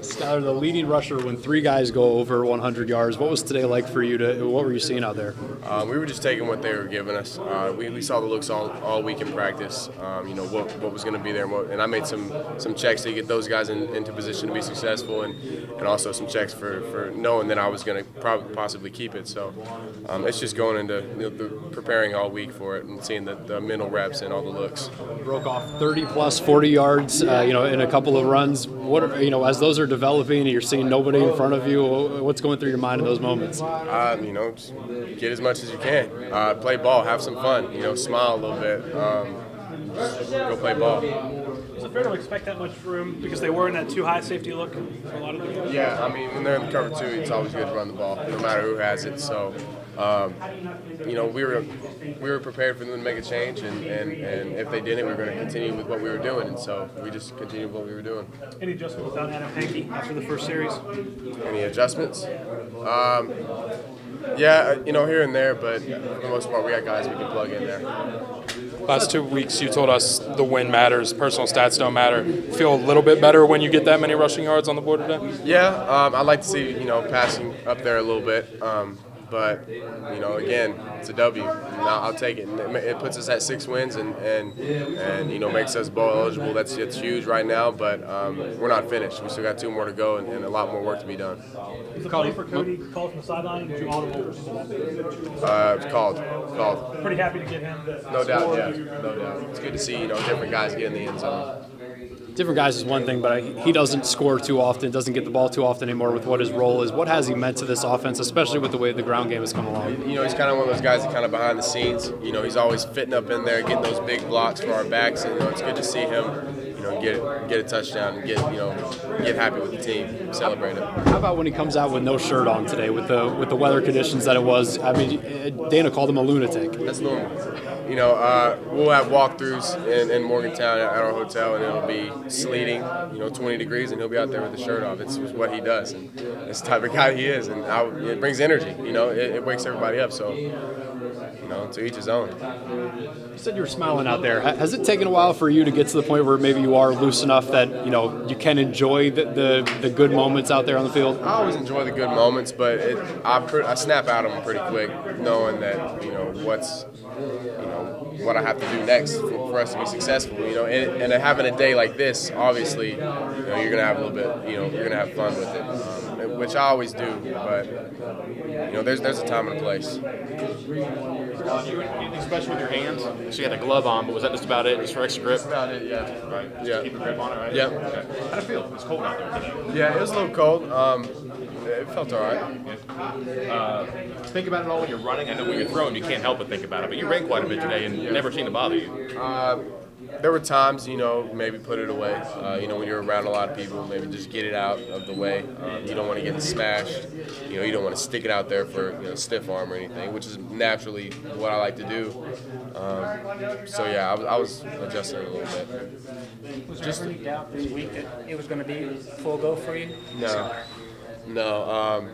Skyler, the leading rusher when three guys go over 100 yards. What was today like for you? What were you seeing out there? We were just taking what they were giving us. We saw the looks all week in practice. What was going to be there, and I made some checks to get those guys into position to be successful, and also some checks for knowing that I was going to possibly keep it. So it's just going into preparing all week for it and seeing the mental reps and all the looks. Broke off 30 plus 40 yards, in a couple of runs. What are, as those are developing and you're seeing nobody in front of you, what's going through your mind in those moments? Just get as much as you can. Play ball, have some fun. Smile a little bit. Just go play ball. Is it fair to expect that much room because they were in that too high safety look for a lot of them? Yeah, when they're in the cover two, it's always good to run the ball, no matter who has it. So, we were prepared for them to make a change, and if they didn't, we were going to continue with what we were doing, and so we just continued what we were doing. Any adjustment without Adam Hankey after the first series? Any adjustments? Yeah, here and there, but for the most part, we got guys we can plug in there. Last 2 weeks, you told us the win matters, personal stats don't matter. Feel a little bit better when you get that many rushing yards on the board today? Yeah, I'd like to see, passing up there a little bit. But, again, it's a W. I'll take it. It puts us at 6 wins and makes us bowl eligible. It's huge right now, but we're not finished. We still got 2 more to go and a lot more work to be done. Was the play for Cody called from the sideline? Did you audible? Called. Pretty happy to get him. No doubt, yeah. No doubt. It's good to see, different guys get in the end zone. Different guys is one thing, but he doesn't score too often, doesn't get the ball too often anymore with what his role is. What has he meant to this offense, especially with the way the ground game has come along? He's kind of one of those guys that kind of behind the scenes. He's always fitting up in there, getting those big blocks for our backs, and it's good to see him, get a touchdown and get happy with the team, celebrate it. How about when he comes out with no shirt on today, with the weather conditions that it was? Dana called him a lunatic. That's normal. We'll have walkthroughs in Morgantown at our hotel, and it'll be sleeting, 20 degrees, and he'll be out there with the shirt off. It's what he does, and it's the type of guy he is, and it brings energy. It wakes everybody up. So, to each his own. You said you were smiling out there. Has it taken a while for you to get to the point where maybe you are loose enough that you can enjoy the good moments out there on the field? I always enjoy the good moments, but I snap out of them pretty quick, knowing that what I have to do next for us to be successful. And having a day like this, obviously, you're gonna have a little bit, you're gonna have fun with it, which I always do. But there's a time and a place. Anything special with your hands? So you had a glove on, but was that just about it, just for extra grip? That's about it, yeah. Right. Just Yeah. keep a grip on it, right? Yeah. Okay. How'd it feel? It's cold out there today. Yeah, it was a little cold. It felt all right. Think about it all when you're running. I know when you're throwing, you can't help but think about it. But you ran quite a bit today, and it never seemed to bother you. There were times, maybe put it away. When you're around a lot of people, maybe just get it out of the way. You don't want to get smashed. You don't want to stick it out there for stiff arm or anything, which is naturally what I like to do. I was adjusting a little bit. Was there any doubt this week that it was going to be full go for you? No. No.